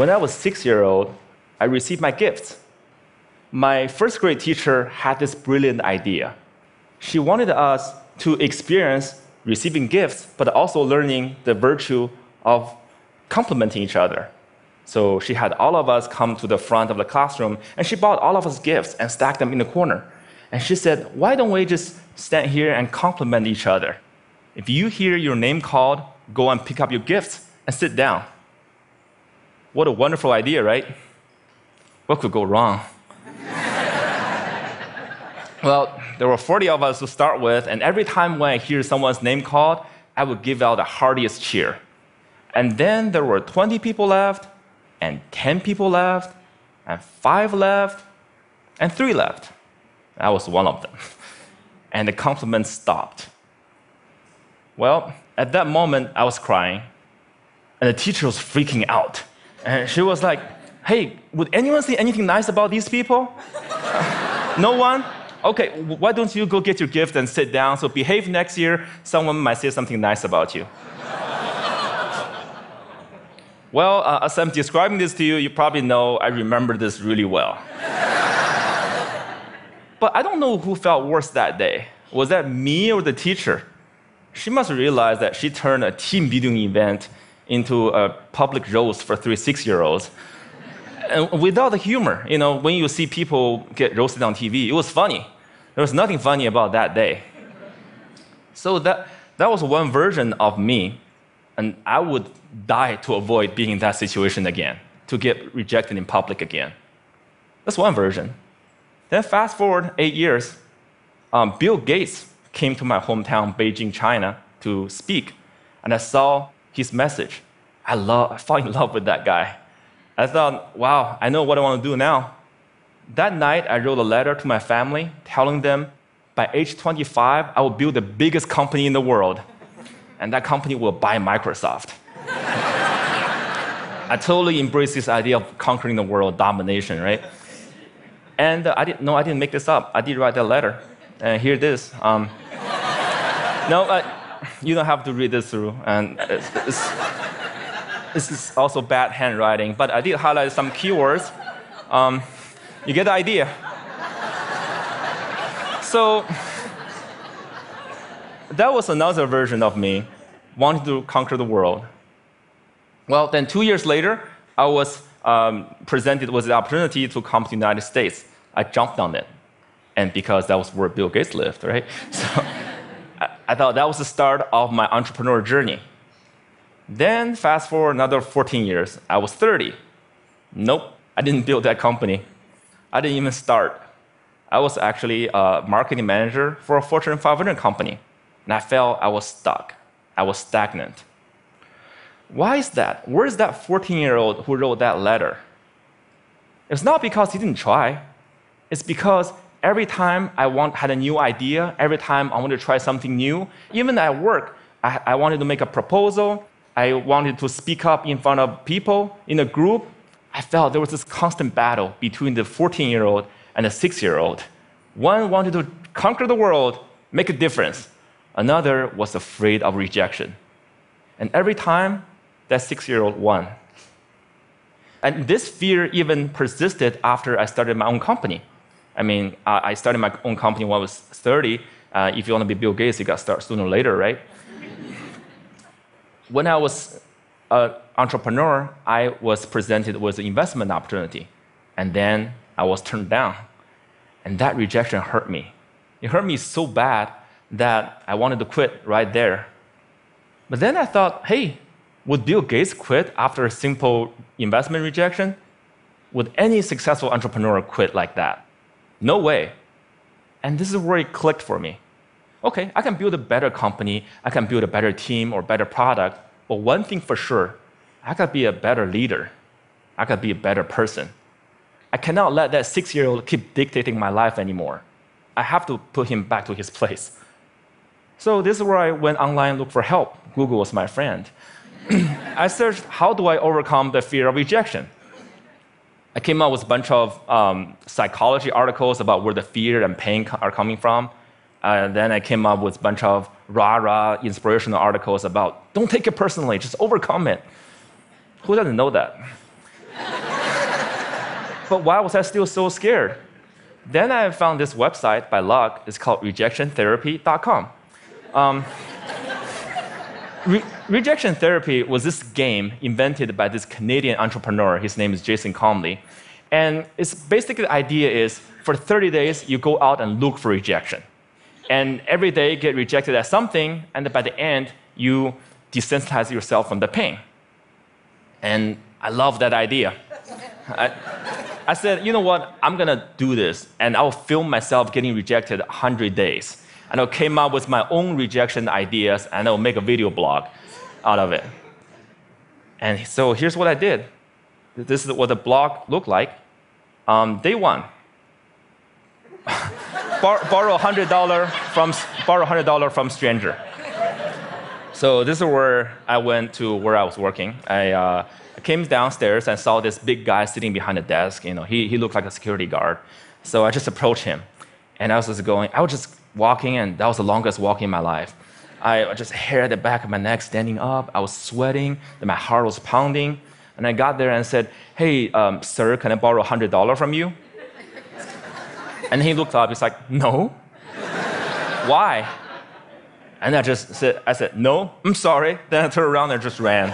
When I was 6-year-old, I received my gifts. My first grade teacher had this brilliant idea. She wanted us to experience receiving gifts, but also learning the virtue of complimenting each other. So she had all of us come to the front of the classroom, and she bought all of us gifts and stacked them in the corner. And she said, why don't we just stand here and compliment each other? If you hear your name called, go and pick up your gifts and sit down. What a wonderful idea, right? What could go wrong? Well, there were 40 of us to start with, and every time when I hear someone's name called, I would give out the heartiest cheer. And then there were 20 people left, and 10 people left, and 5 left, and 3 left. I was one of them. And the compliments stopped. Well, at that moment, I was crying, and the teacher was freaking out. And she was like, hey, would anyone say anything nice about these people? No one? Okay, why don't you go get your gift and sit down, so behave next year, someone might say something nice about you. Well, as I'm describing this to you, you probably know I remember this really well. But I don't know who felt worse that day. Was that me or the teacher? She must realize that she turned a team building event into a public roast for 3 6-year-olds. And without the humor, when you see people get roasted on TV, it was funny. There was nothing funny about that day. So that was one version of me, and I would die to avoid being in that situation again, to get rejected in public again. That's one version. Then fast forward 8 years, Bill Gates came to my hometown, Beijing, China, to speak, and I saw his message. I fell in love with that guy. I thought, wow, I know what I want to do now. That night, I wrote a letter to my family telling them by age 25, I will build the biggest company in the world, and that company will buy Microsoft. I totally embraced this idea of conquering the world, domination, right? And I didn't make this up. I did write that letter, and here it is. You don't have to read this through, and this is also bad handwriting, but I did highlight some keywords. You get the idea. So that was another version of me wanting to conquer the world. Well, then 2 years later, I was presented with the opportunity to come to the United States. I jumped on it, and because that was where Bill Gates lived, right? So I thought that was the start of my entrepreneur journey. Then fast forward another 14 years, I was 30. Nope, I didn't build that company. I didn't even start. I was actually a marketing manager for a Fortune 500 company, and I felt I was stuck. I was stagnant. Why is that? Where is that 14-year-old who wrote that letter? It's not because he didn't try. It's because every time I had a new idea, every time I wanted to try something new, even at work, I wanted to make a proposal, I wanted to speak up in front of people in a group, I felt there was this constant battle between the 14-year-old and the 6-year-old. One wanted to conquer the world, make a difference. Another was afraid of rejection. And every time, that 6-year-old won. And this fear even persisted after I started my own company. I mean, I started my own company when I was 30. If you want to be Bill Gates, you got to start sooner or later, right? When I was an entrepreneur, I was presented with an investment opportunity. And then I was turned down. And that rejection hurt me. It hurt me so bad that I wanted to quit right there. But then I thought, hey, would Bill Gates quit after a simple investment rejection? Would any successful entrepreneur quit like that? No way. And this is where it clicked for me. Okay, I can build a better company, I can build a better team or better product, but one thing for sure, I gotta be a better leader. I gotta be a better person. I cannot let that 6-year-old keep dictating my life anymore. I have to put him back to his place. So this is where I went online and looked for help. Google was my friend. I searched, how do I overcome the fear of rejection? I came up with a bunch of psychology articles about where the fear and pain are coming from. Then I came up with a bunch of rah-rah inspirational articles about, don't take it personally, just overcome it. Who doesn't know that? But why was I still so scared? Then I found this website by luck. It's called rejectiontherapy.com. Rejection therapy was this game invented by this Canadian entrepreneur. His name is Jason Comley. And it's basically the idea is for 30 days, you go out and look for rejection. And every day get rejected at something, and then by the end, you desensitize yourself from the pain. And I love that idea. I said, you know what, I'm gonna do this, and I'll film myself getting rejected 100 days. And I came up with my own rejection ideas, and I'll make a video blog out of it. And so here's what I did. This is what the blog looked like. Day one, borrow $100 from stranger. So this is where I went to where I was working. I came downstairs and saw this big guy sitting behind the desk. You know, he looked like a security guard. So I just approached him, and I was just walking, and that was the longest walk in my life. I just hair at the back of my neck, standing up. I was sweating, and my heart was pounding. And I got there and said, "Hey, sir, can I borrow $100 from you?" And he looked up. He's like, "No." Why? And I said, "No, I'm sorry." Then I turned around and just ran.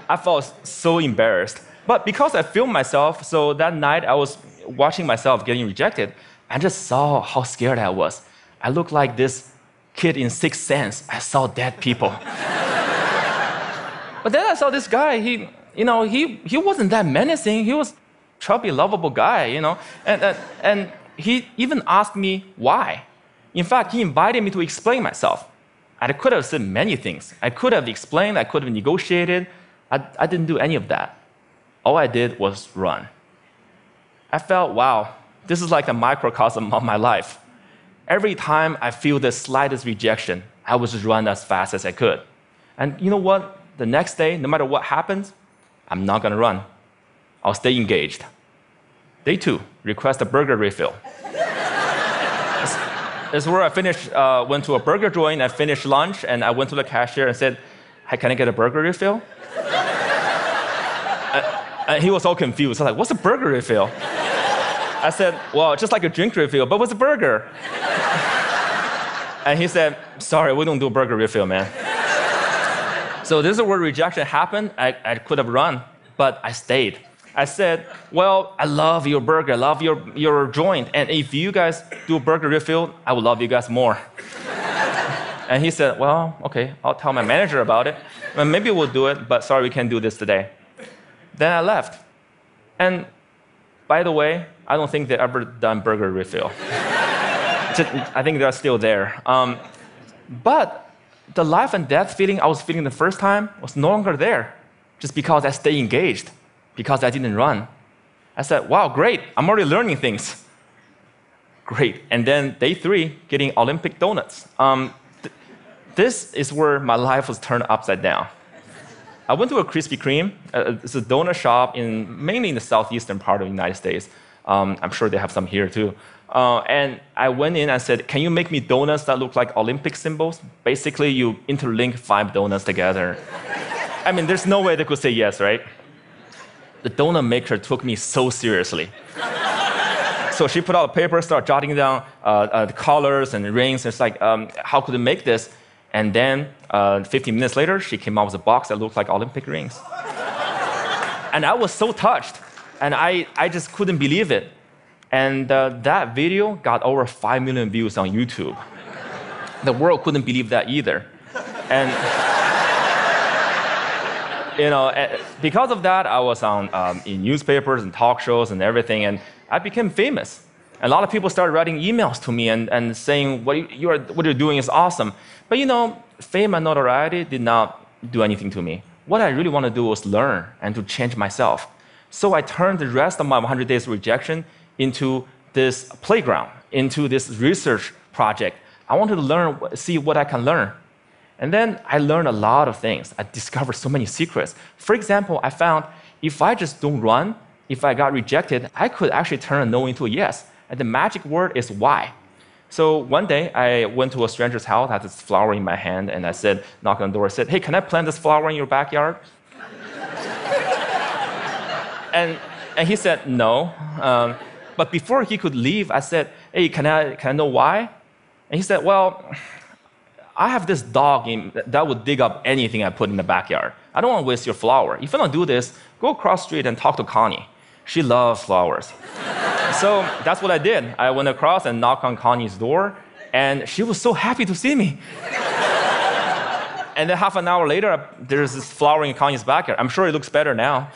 I felt so embarrassed. But because I filmed myself, so that night I was watching myself getting rejected, I just saw how scared I was. I looked like this kid in Sixth Sense. I saw dead people. But then I saw this guy, he wasn't that menacing. He was a chubby, lovable guy, you know. And he even asked me why. In fact, he invited me to explain myself. I could have said many things. I could have explained, I could have negotiated. I didn't do any of that. All I did was run. I felt, wow, this is like a microcosm of my life. Every time I feel the slightest rejection, I would just run as fast as I could. And you know what? The next day, no matter what happens, I'm not gonna run. I'll stay engaged. Day two, request a burger refill. This is where I finished, went to a burger joint, I finished lunch, and I went to the cashier and said, "Hey, can I get a burger refill?" And he was all confused. I was like, "What's a burger refill?" I said, "Well, just like a drink refill, but with a burger." And he said, "Sorry, we don't do burger refill, man." So this is where rejection happened. I could have run, but I stayed. I said, "Well, I love your burger, I love your joint, and if you guys do a burger refill, I would love you guys more." And he said, "Well, okay, I'll tell my manager about it. Well, maybe we'll do it, but sorry, we can't do this today." Then I left. And by the way, I don't think they ever done burger refill. I think they're still there. But the life and death feeling I was feeling the first time was no longer there, just because I stayed engaged, because I didn't run. I said, "Wow, great, I'm already learning things." Great. And then day three, getting Olympic donuts. This is where my life was turned upside down. I went to a Krispy Kreme. It's a donut shop mainly in the southeastern part of the United States. I'm sure they have some here too. And I went in and said, "Can you make me donuts that look like Olympic symbols?" Basically, you interlink 5 donuts together. I mean, there's no way they could say yes, right? The donut maker took me so seriously. So she put out a paper, started jotting down the colors and the rings. It's like, how could they make this? And then 15 minutes later, she came out with a box that looked like Olympic rings. And I was so touched. And I just couldn't believe it. And that video got over 5 million views on YouTube. The world couldn't believe that either. And because of that, I was on in newspapers and talk shows and everything, and I became famous. A lot of people started writing emails to me and saying, what you're doing is awesome. But fame and notoriety did not do anything to me. What I really want to do was learn and to change myself. So I turned the rest of my 100 days of rejection into this playground, into this research project. I wanted to learn, see what I can learn. And then I learned a lot of things. I discovered so many secrets. For example, I found if I just don't run, if I got rejected, I could actually turn a no into a yes. And the magic word is why. So one day, I went to a stranger's house, I had this flower in my hand, and I said, knocked on the door, I said, "Hey, can I plant this flower in your backyard?" and he said no. But before he could leave, I said, hey, can I know why? And he said, well, I have this dog that would dig up anything I put in the backyard. I don't want to waste your flower. If you don't do this, go across the street and talk to Connie. She loves flowers. So that's what I did. I went across and knocked on Connie's door, and she was so happy to see me. And then half an hour later, there's this flower in Connie's backyard. I'm sure it looks better now.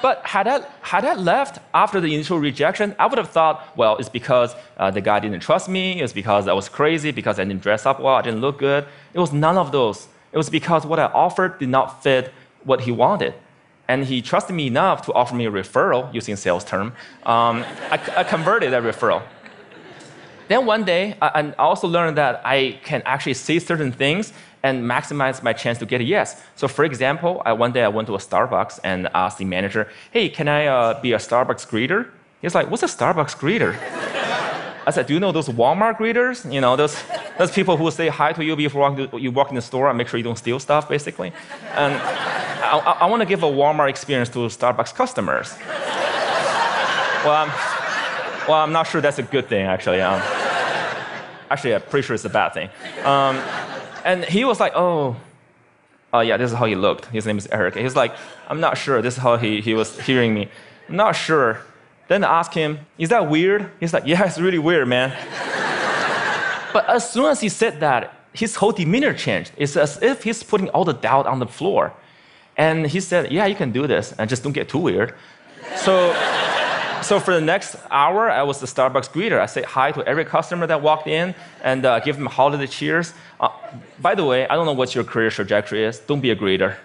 But had I left after the initial rejection, I would have thought, well, it's because the guy didn't trust me, it's because I was crazy, because I didn't dress up well, I didn't look good. It was none of those. It was because what I offered did not fit what he wanted. And he trusted me enough to offer me a referral, using sales term. I converted that referral. Then one day, I also learned that I can actually say certain things and maximize my chance to get a yes. So for example, one day I went to a Starbucks and asked the manager, hey, can I be a Starbucks greeter? He's like, what's a Starbucks greeter? I said, do you know those Walmart greeters? You know, those people who say hi to you before you walk in the store and make sure you don't steal stuff, basically. And I want to give a Walmart experience to Starbucks customers. Well, I'm not sure that's a good thing, actually. Actually, I'm pretty sure it's a bad thing. And he was like, oh, yeah, this is how he looked. His name is Eric. He's like, I'm not sure. This is how he was hearing me. I'm not sure. Then I asked him, is that weird? He's like, yeah, it's really weird, man. But as soon as he said that, his whole demeanor changed. It's as if he's putting all the doubt on the floor. And he said, yeah, you can do this, and just don't get too weird. So for the next hour, I was the Starbucks greeter. I said hi to every customer that walked in and give them holiday cheers. By the way, I don't know what your career trajectory is. Don't be a greeter.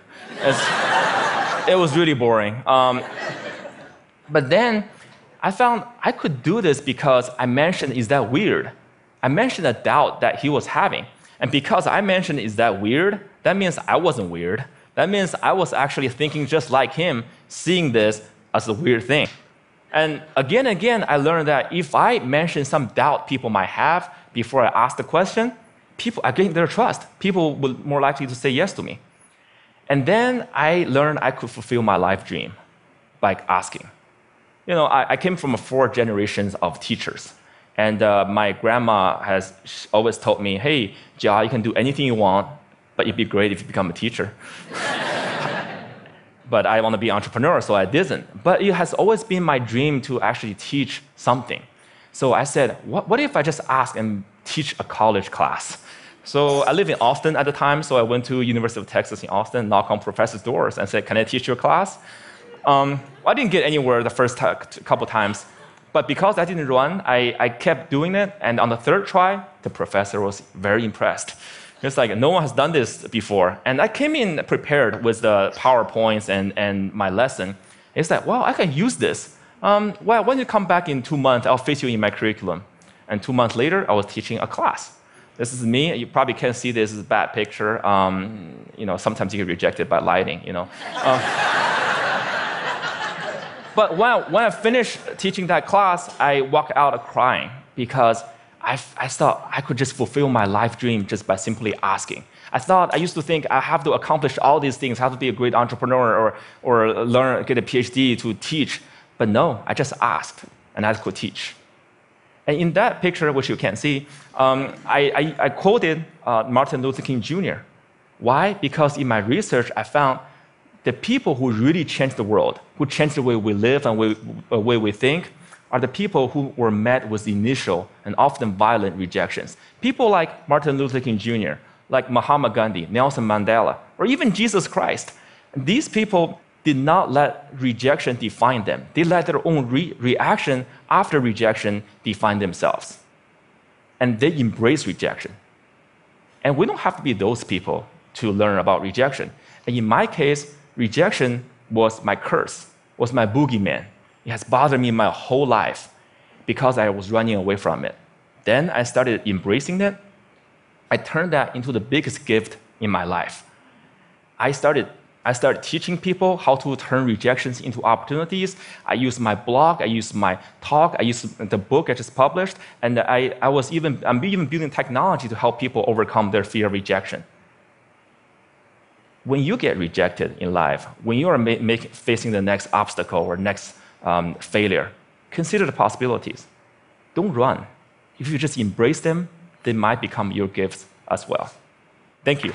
It was really boring. But then I found I could do this because I mentioned, is that weird? I mentioned a doubt that he was having. And because I mentioned, is that weird? That means I wasn't weird. That means I was actually thinking just like him, seeing this as a weird thing. And again, I learned that if I mention some doubt people might have before I ask the question, I gain their trust. People will more likely to say yes to me. And then I learned I could fulfill my life dream by asking. You know, I came from 4 generations of teachers. And my grandma has always told me, hey, Jia, you can do anything you want, but it'd be great if you become a teacher. But I want to be an entrepreneur, so I didn't. But it has always been my dream to actually teach something. So I said, what if I just ask and teach a college class? So I lived in Austin at the time, so I went to University of Texas in Austin, knocked on professors' doors, and said, can I teach your class? I didn't get anywhere the first couple times. But because I didn't run, I kept doing it. And on the 3rd try, the professor was very impressed. It's like, no one has done this before. And I came in prepared with the PowerPoints and my lesson. It's like, well, I can use this. Well, when you come back in 2 months, I'll fit you in my curriculum. And 2 months later, I was teaching a class. This is me. You probably can't see this. It's a bad picture. You know, sometimes you get rejected by lighting, you know. But when I finished teaching that class, I walked out crying because I thought I could just fulfill my life dream just by simply asking. I used to think I have to accomplish all these things, I have to be a great entrepreneur or get a PhD to teach. But no, I just asked and I could teach. And in that picture, which you can't see, I quoted Martin Luther King Jr. Why? Because in my research, I found the people who really changed the world, who changed the way we live and the way we think, are the people who were met with initial and often violent rejections. People like Martin Luther King Jr., like Mahatma Gandhi, Nelson Mandela, or even Jesus Christ. These people did not let rejection define them. They let their own reaction after rejection define themselves. And they embrace rejection. And we don't have to be those people to learn about rejection. And in my case, rejection was my curse, was my boogeyman. It has bothered me my whole life because I was running away from it. Then I started embracing it. I turned that into the biggest gift in my life. I started teaching people how to turn rejections into opportunities. I used my blog, I used my talk, I used the book I just published, and I'm even building technology to help people overcome their fear of rejection. when you get rejected in life, when you are facing the next obstacle or next failure, consider the possibilities. Don't run. If you just embrace them, they might become your gifts as well. Thank you.